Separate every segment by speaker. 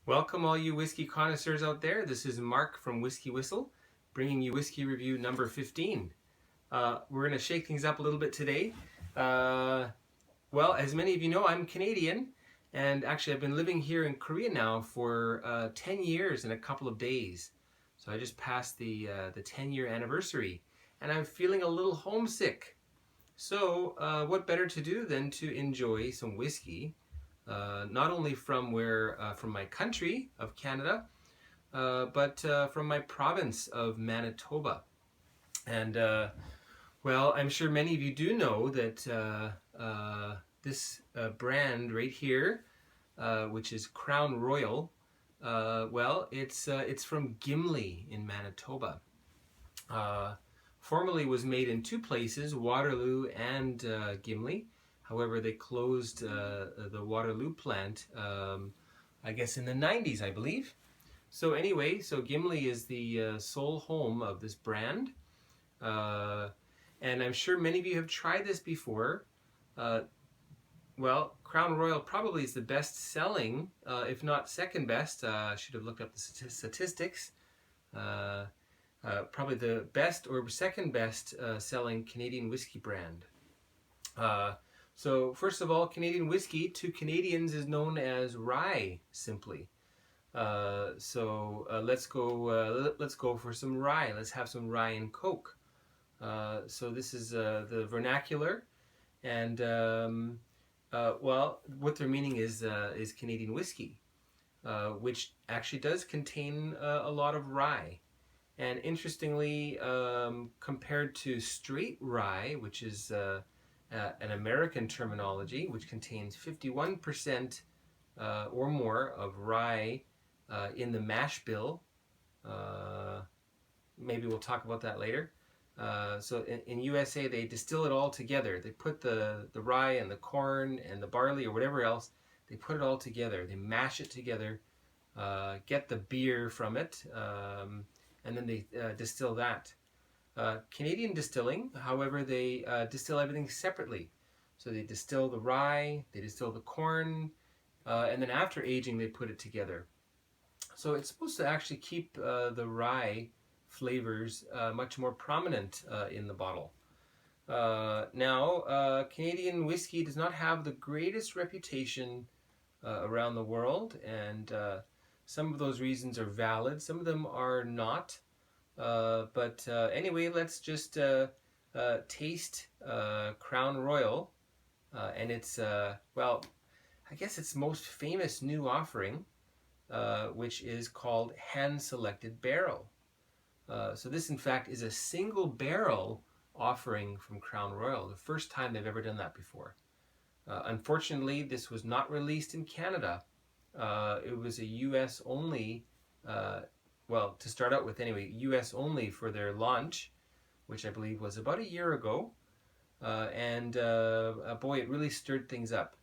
Speaker 1: Welcome all you whiskey connoisseurs out there. This is Mark from Whisky Whistle, bringing you whiskey review number 15. We're going to shake things up a little bit today. Well, as many of you know, I'm Canadian, and actually I've been living here in Korea now for 10 years and a couple of days. So I just passed the 10-year anniversary, and I'm feeling a little homesick. So what better to do than to enjoy some whiskey, not only from my country of Canada, but from my province of Manitoba. And well, I'm sure many of you do know that this brand right here, which is Crown Royal, well, it's from Gimli in Manitoba. Formerly was made in two places, Waterloo and Gimli. However, they closed the Waterloo plant, I guess in the 90s, I believe. So anyway, so Gimli is the sole home of this brand. And I'm sure many of you have tried this before. Well, Crown Royal probably is the best selling, if not second best. I should have looked up the statistics. Probably the best or second best selling Canadian whiskey brand. So first of all, Canadian whiskey to Canadians is known as rye simply. Let's go for some rye. Let's have some rye and Coke. So this is the vernacular, and well, what they're meaning is Canadian whiskey, which actually does contain a lot of rye. And interestingly, compared to straight rye, which is an American terminology, which contains 51% or more of rye in the mash bill. Maybe we'll talk about that later. So in USA, they distill it all together. They put the rye and the corn and the barley or whatever else, they put it all together. They mash it together, get the beer from it, and then they distill that. Canadian distilling, however, they distill everything separately. So they distill the rye, they distill the corn, and then after aging they put it together. So it's supposed to actually keep the rye flavors much more prominent in the bottle. Now, Canadian whiskey does not have the greatest reputation around the world, and some of those reasons are valid, some of them are not. But anyway, let's just taste Crown Royal, and it's, well, I guess its most famous new offering, which is called hand-selected barrel. So this, in fact, is a single barrel offering from Crown Royal, the first time they've ever done that before. Unfortunately, this was not released in Canada. It was a US only, well, to start out with anyway, US only for their launch, which I believe was about a year ago. And boy, it really stirred things up.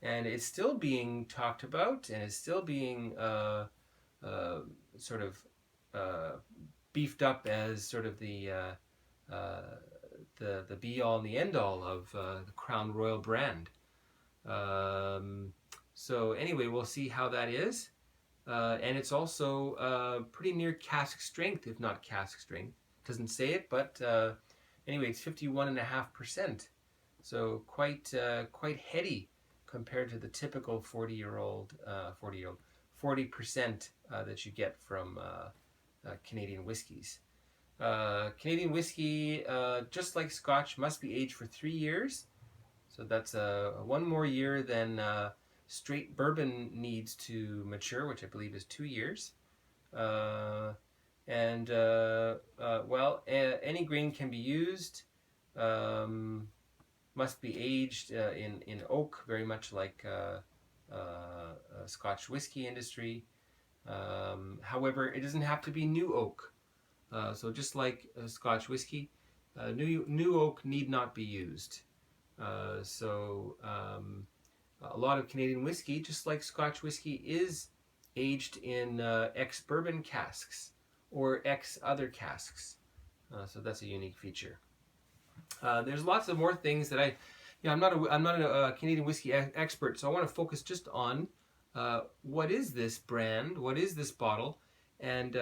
Speaker 1: And it's still being talked about, and it's still being sort of beefed up as sort of the be-all and the end-all of the Crown Royal brand. So anyway, we'll see how that is. And it's also pretty near cask strength, if not cask strength. Doesn't say it, but anyway, it's 51.5%. So quite heady compared to the typical 40% that you get from Canadian whiskeys. Canadian whiskey, just like Scotch, must be aged for 3 years. So that's one more year than straight bourbon needs to mature, which I believe is 2 years. Well, any grain can be used. Must be aged in oak, very much like Scotch whiskey industry. However, it doesn't have to be new oak. So just like Scotch whiskey, new oak need not be used. A lot of Canadian whiskey, just like Scotch whiskey, is aged in ex-bourbon casks or ex-other casks. So that's a unique feature. There's lots of more things that I'm not a Canadian whiskey expert, so I want to focus just on what is this brand, what is this bottle, and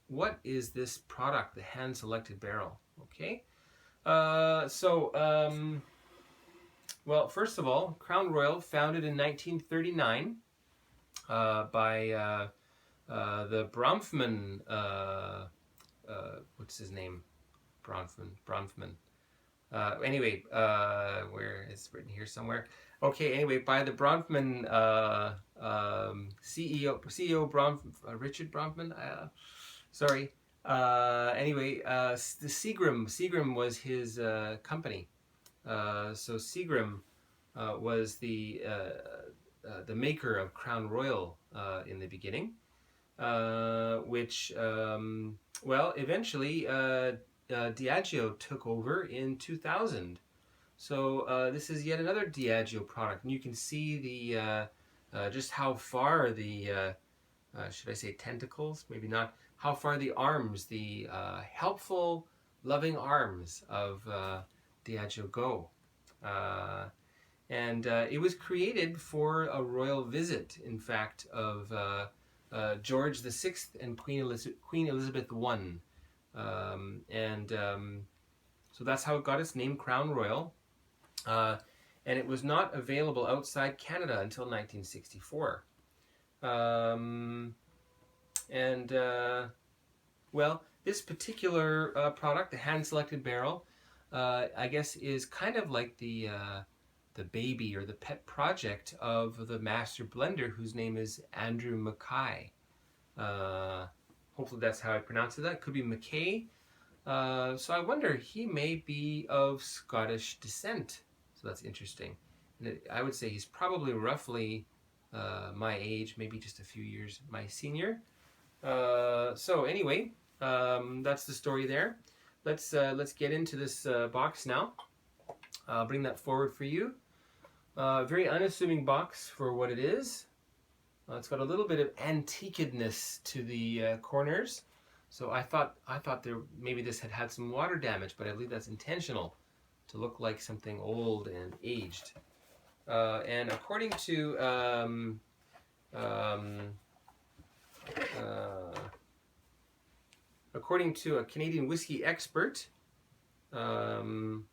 Speaker 1: what is this product, the hand-selected barrel, okay? Well, first of all, Crown Royal, founded in 1939 by the Bronfman, what's his name? Bronfman. Anyway, where it's written here somewhere. Okay, anyway, by the Bronfman CEO Richard Bronfman. Sorry. Anyway, the Seagram was his company. So Seagram was the maker of Crown Royal in the beginning, which well, eventually Diageo took over in 2000. So this is yet another Diageo product, and you can see the just how far the should I say tentacles? Maybe not. How far the arms, the helpful, loving arms of Diageo go. And it was created for a royal visit, in fact, of George VI and Queen Elizabeth I. So that's how it got its name, Crown Royal. And it was not available outside Canada until 1964. Well, this particular product, the hand-selected barrel, I guess is kind of like the baby or the pet project of the master blender, whose name is Andrew Mackay. Hopefully that's how I pronounce it. That could be Mackay. So I wonder, he may be of Scottish descent. So that's interesting. And I would say he's probably roughly my age, maybe just a few years my senior. So anyway, that's the story there. Let's get into this box now. I'll bring that forward for you. Very unassuming box for what it is. It's got a little bit of antiqueness to the corners. So I thought there maybe this had some water damage, but I believe that's intentional, to look like something old and aged. And according to a Canadian whiskey expert, Davin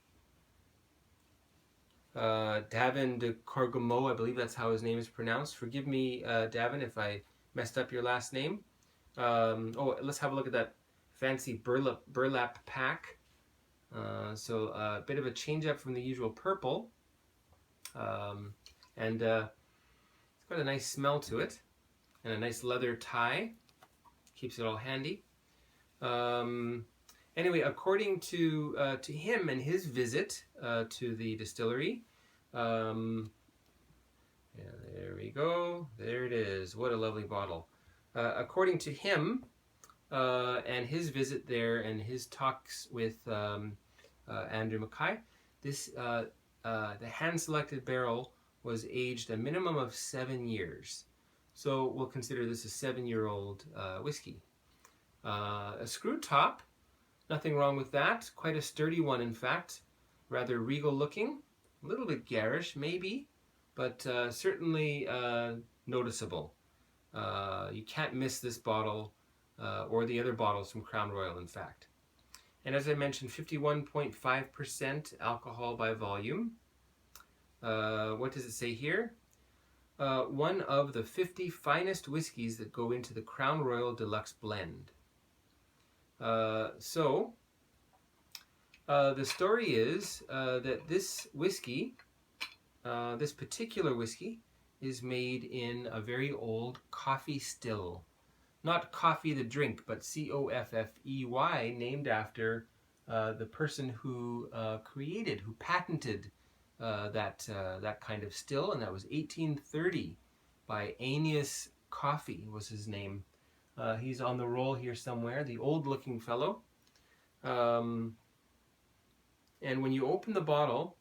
Speaker 1: de Corgamo, I believe that's how his name is pronounced. Forgive me, Davin, if I messed up your last name. Oh, let's have a look at that fancy burlap pack. So a bit of a change up from the usual purple. And it's got a nice smell to it, and a nice leather tie. Keeps it all handy. Anyway, according to him and his visit to the distillery, yeah, there we go. There it is. What a lovely bottle. According to him and his visit there and his talks with Andrew Mackay, the hand-selected barrel was aged a minimum of 7 years. So we'll consider this a 7-year-old whiskey. A screw top, nothing wrong with that. Quite a sturdy one, in fact. Rather regal looking. A little bit garish, maybe, but certainly noticeable. You can't miss this bottle or the other bottles from Crown Royal, in fact. And as I mentioned, 51.5% alcohol by volume. What does it say here? One of the 50 finest whiskeys that go into the Crown Royal Deluxe Blend. So the story is that this whiskey, this particular whiskey, is made in a very old coffee still. Not coffee the drink, but Coffey, named after the person who patented that kind of still, and that was 1830 by Aeneas Coffey was his name. He's on the roll here somewhere, the old-looking fellow. And when you open the bottle,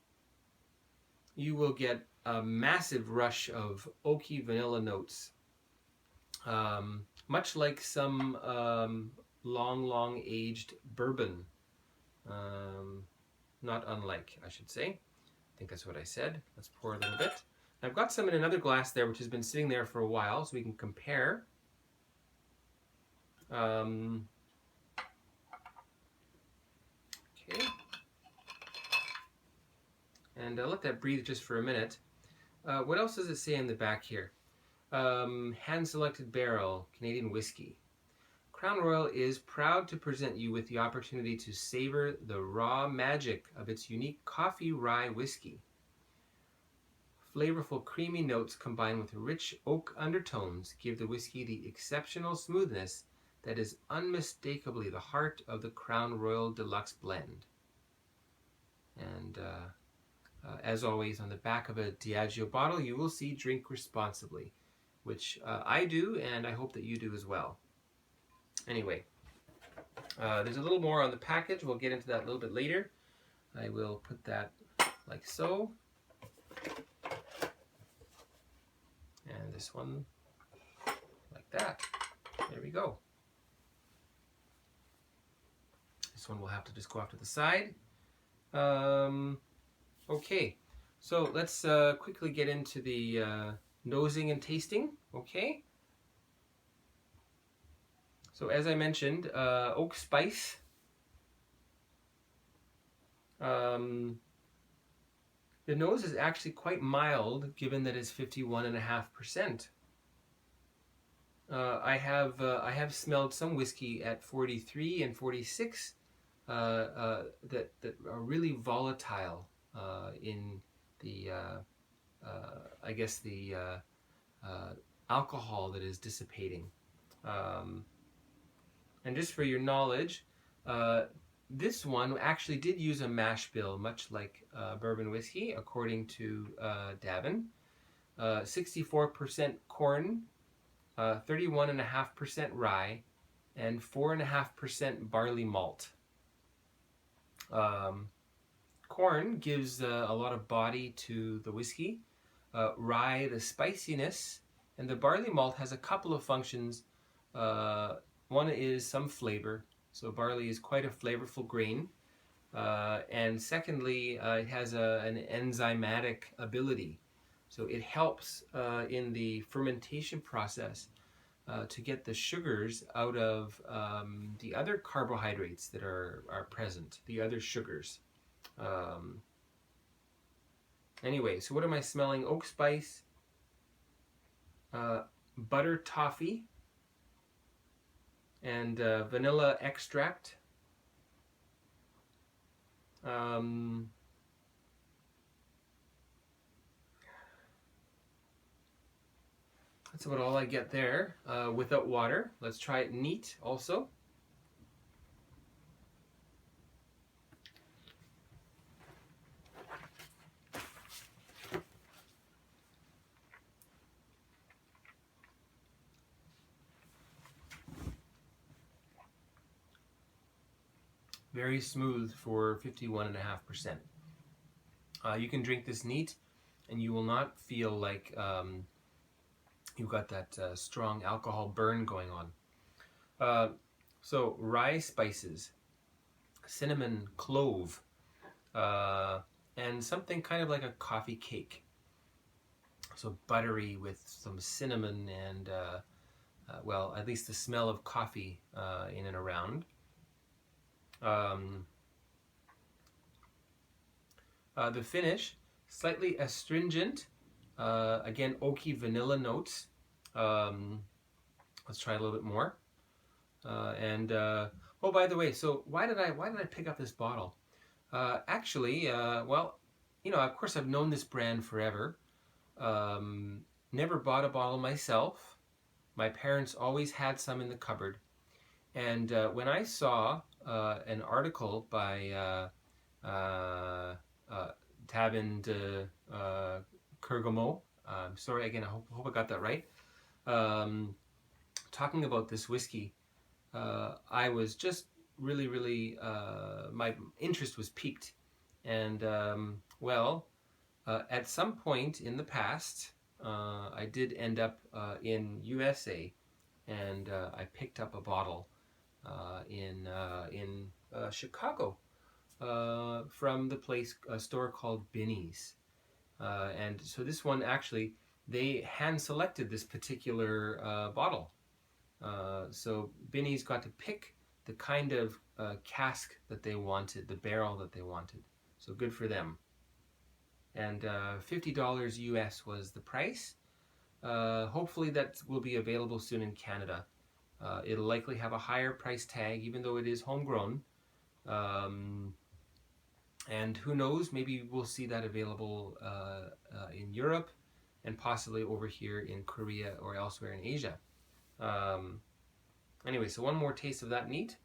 Speaker 1: you will get a massive rush of oaky vanilla notes. Much like some long aged bourbon. Not unlike, I should say. I think that's what I said. Let's pour a little bit. I've got some in another glass there, which has been sitting there for a while, so we can compare. Okay. And I'll let that breathe just for a minute. What else does it say on the back here? Hand-selected barrel, Canadian whiskey. Crown Royal is proud to present you with the opportunity to savor the raw magic of its unique coffee rye whiskey. Flavorful creamy notes combined with rich oak undertones give the whiskey the exceptional smoothness that is unmistakably the heart of the Crown Royal Deluxe Blend. And as always, on the back of a Diageo bottle, you will see drink responsibly, which I do, and I hope that you do as well. Anyway, there's a little more on the package. We'll get into that a little bit later. I will put that like so. And this one like that. There we go. This one will have to just go off to the side. Okay, so let's quickly get into the nosing and tasting. Okay. So as I mentioned, oak spice. The nose is actually quite mild, given that it's 51.5%. I have smelled some whiskey at 43 and 46 that are really volatile in the I guess the alcohol that is dissipating. And just for your knowledge, this one actually did use a mash bill, much like bourbon whiskey, according to Davin. 64% corn, 31.5% rye, and 4.5% barley malt. Corn gives a lot of body to the whiskey. Rye, the spiciness, and the barley malt has a couple of functions. One is some flavor, so barley is quite a flavorful grain. And secondly, it has an enzymatic ability. So it helps in the fermentation process to get the sugars out of the other carbohydrates that are present, the other sugars. Anyway, so what am I smelling? Oak spice, butter toffee, and vanilla extract. That's about all I get there without water. Let's try it neat also. Very smooth for 51.5%. You can drink this neat and you will not feel like you've got that strong alcohol burn going on. So rye spices, cinnamon, clove, and something kind of like a coffee cake. So buttery with some cinnamon and, well, at least the smell of coffee in and around. The finish, slightly astringent, again oaky vanilla notes. Let's try a little bit more. Oh, by the way, so why did I pick up this bottle? Actually, well, you know, of course I've known this brand forever. Never bought a bottle myself. My parents always had some in the cupboard. And when I saw an article by Tabin de Kergamo, sorry again, I hope I got that right, talking about this whiskey, I was just really, my interest was piqued. And well, at some point in the past, I did end up in USA, and I picked up a bottle in Chicago from the place, a store called Binny's. And so this one, actually, they hand selected this particular bottle. So Binny's got to pick the kind of cask that they wanted, the barrel that they wanted. So good for them. And $50 US was the price. Hopefully that will be available soon in Canada. It'll likely have a higher price tag, even though it is homegrown. And who knows, maybe we'll see that available in Europe and possibly over here in Korea or elsewhere in Asia. Anyway, so one more taste of that neat.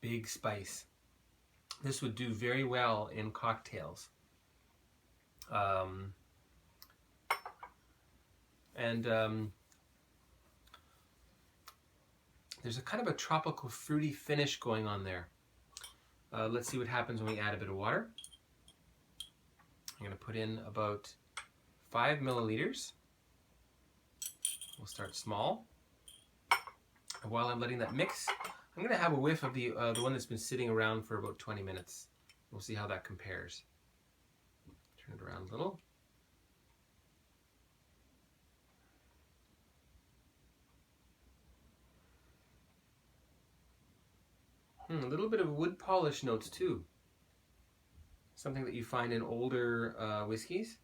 Speaker 1: Big spice. This would do very well in cocktails. There's a kind of a tropical fruity finish going on there. Let's see what happens when we add a bit of water. I'm going to put in about 5 milliliters. We'll start small. And while I'm letting that mix, I'm going to have a whiff of the one that's been sitting around for about 20 minutes. We'll see how that compares. Turn it around a little. A little bit of wood polish notes too. Something that you find in older whiskeys.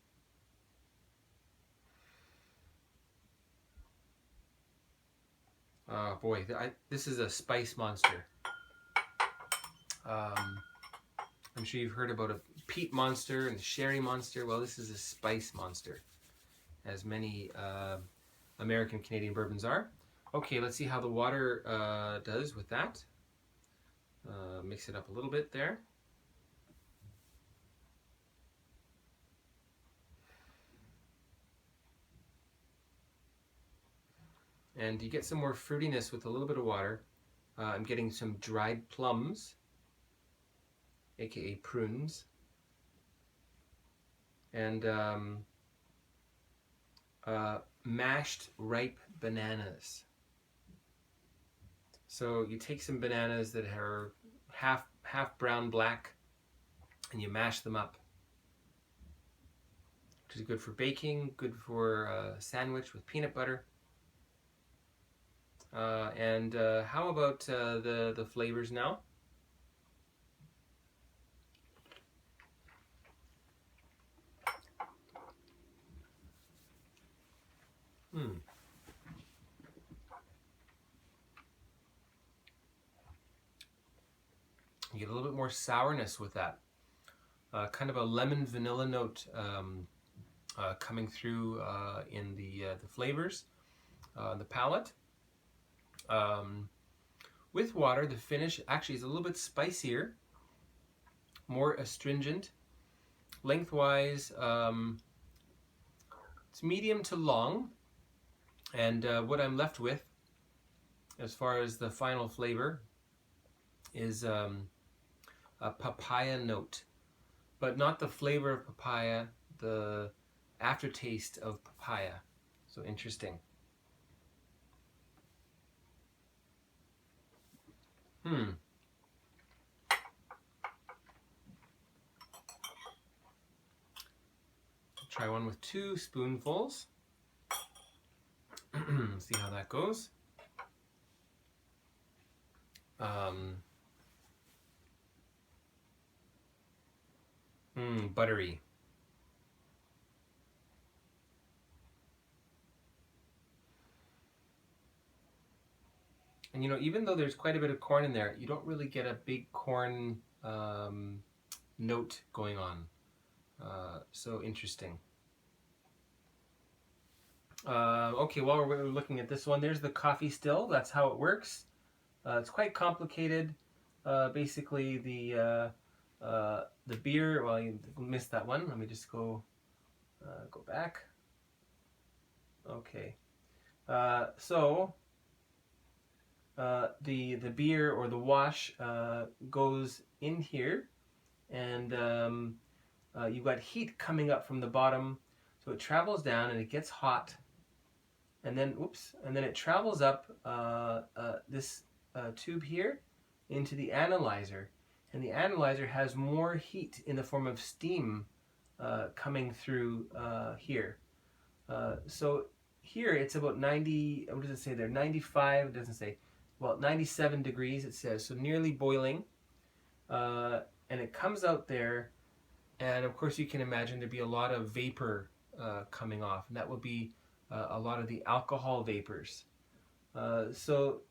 Speaker 1: Oh boy, this is a spice monster. I'm sure you've heard about a peat monster and a sherry monster. Well, this is a spice monster, as many American Canadian bourbons are. Okay, let's see how the water does with that. Mix it up a little bit there. And you get some more fruitiness with a little bit of water. I'm getting some dried plums, aka prunes, and mashed ripe bananas. So you take some bananas that are half brown black and you mash them up, which is good for baking, good for a sandwich with peanut butter. And how about the flavors now? You get a little bit more sourness with that. Kind of a lemon vanilla note coming through in the flavors, the palate. With water, the finish actually is a little bit spicier, more astringent. Lengthwise, it's medium to long. And what I'm left with, as far as the final flavor, is a papaya note. But not the flavor of papaya, the aftertaste of papaya. So interesting. Try one with 2 spoonfuls. See how that goes. Buttery. And you know, even though there's quite a bit of corn in there, you don't really get a big corn note going on. So interesting. Okay, while we're looking at this one, there's the coffee still. That's how it works. It's quite complicated. Basically, the beer. Well, you missed that one. Let me just go back. Okay. So the beer or the wash goes in here, and you've got heat coming up from the bottom, so it travels down and it gets hot, and then it travels up this tube here into the analyzer, and the analyzer has more heat in the form of steam coming through here. So here it's about 90, what does it say there? 95, it doesn't say. Well, 97 degrees it says, so nearly boiling. And it comes out there, and of course you can imagine there'd be a lot of vapor coming off, and that would be a lot of the alcohol vapors. So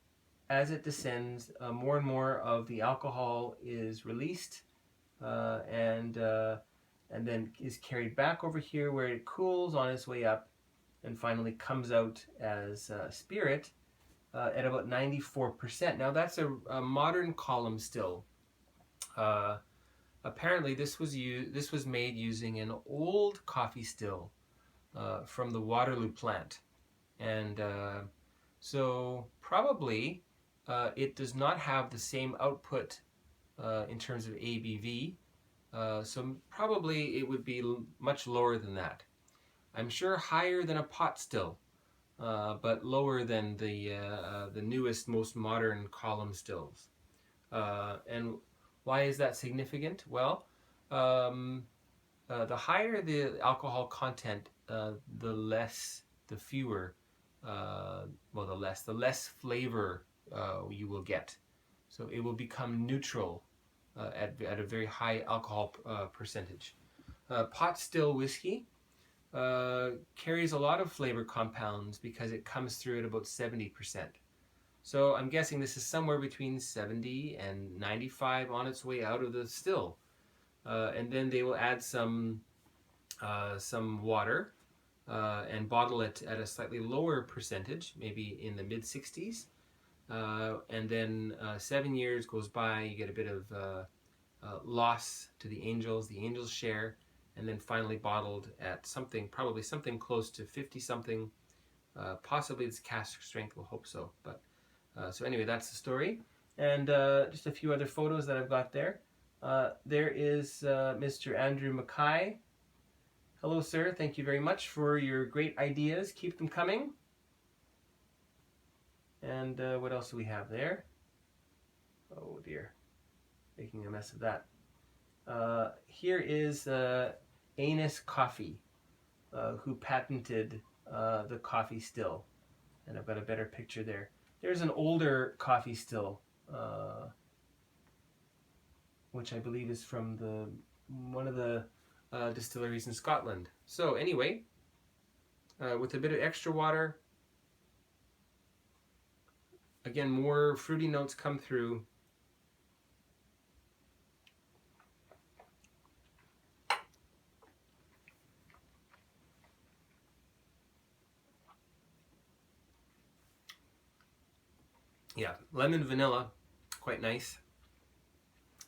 Speaker 1: as it descends, more and more of the alcohol is released, and then is carried back over here where it cools on its way up, and finally comes out as spirit at about 94%. Now that's a modern column still. Apparently this was made using an old coffee still from the Waterloo plant, and so probably it does not have the same output in terms of ABV, so probably it would be much lower than that. I'm sure higher than a pot still, but lower than the newest, most modern column stills. And why is that significant? Well, the higher the alcohol content, the less flavor you will get. So it will become neutral at a very high alcohol percentage. Pot still whiskey carries a lot of flavor compounds because it comes through at about 70%. So I'm guessing this is somewhere between 70 and 95 on its way out of the still. And then they will add some water and bottle it at a slightly lower percentage, maybe in the mid-60s. And then 7 years goes by, you get a bit of loss to the angels share, and then finally bottled at probably something close to 50-something. Possibly it's cask strength, we'll hope so. But so anyway, that's the story. And just a few other photos that I've got there. There is Mr. Andrew Mackay. Hello, sir. Thank you very much for your great ideas. Keep them coming. And what else do we have there? Oh dear, making a mess of that. Here is Anus Coffee, who patented the coffee still. And I've got a better picture there. There's an older coffee still, which I believe is from one of the distilleries in Scotland. So anyway, with a bit of extra water, again, more fruity notes come through. Yeah, lemon vanilla, quite nice.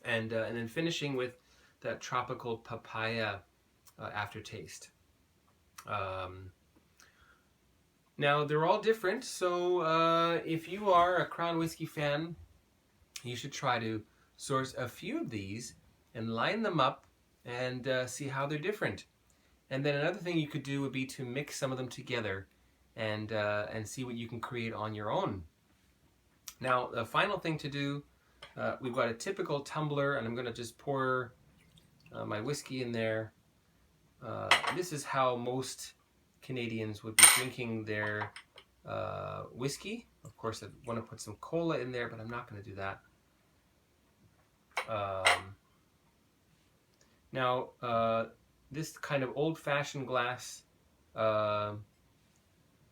Speaker 1: And then finishing with that tropical papaya aftertaste. Now they're all different, so if you are a Crown Whiskey fan, you should try to source a few of these and line them up and see how they're different. And then another thing you could do would be to mix some of them together and see what you can create on your own. Now the final thing to do, we've got a typical tumbler, and I'm going to just pour my whiskey in there. This is how most Canadians would be drinking their whiskey. Of course, I want to put some cola in there, but I'm not going to do that. Now, this kind of old-fashioned glass,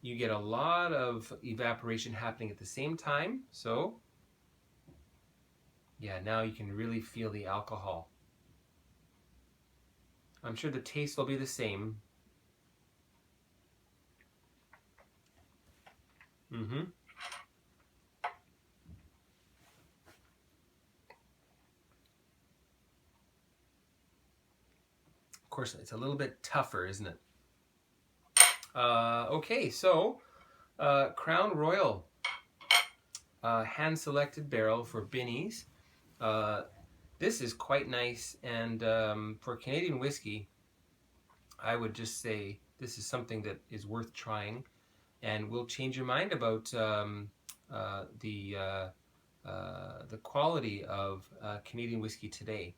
Speaker 1: you get a lot of evaporation happening at the same time. So, yeah, now you can really feel the alcohol. I'm sure the taste will be the same. Of course, it's a little bit tougher, isn't it? Okay, so Crown Royal, hand-selected barrel for Binnies. This is quite nice, and for Canadian whiskey, I would just say this is something that is worth trying, and will change your mind about the quality of Canadian whiskey today.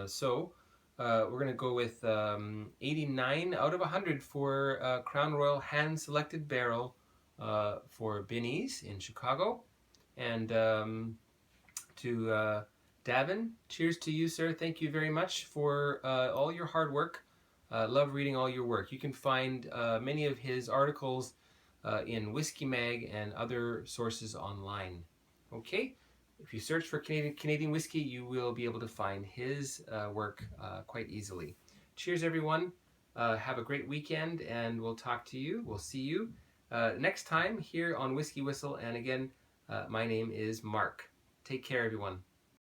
Speaker 1: So we're going to go with 89 out of 100 for Crown Royal hand-selected barrel for Binny's in Chicago. And to Davin, cheers to you, sir. Thank you very much for all your hard work. Love reading all your work. You can find many of his articles in Whiskey Mag and other sources online. Okay, if you search for Canadian whiskey, you will be able to find his work quite easily. Cheers, everyone. Have a great weekend, and we'll talk to you. We'll see you next time here on Whisky Whistle. And again, my name is Mark. Take care, everyone.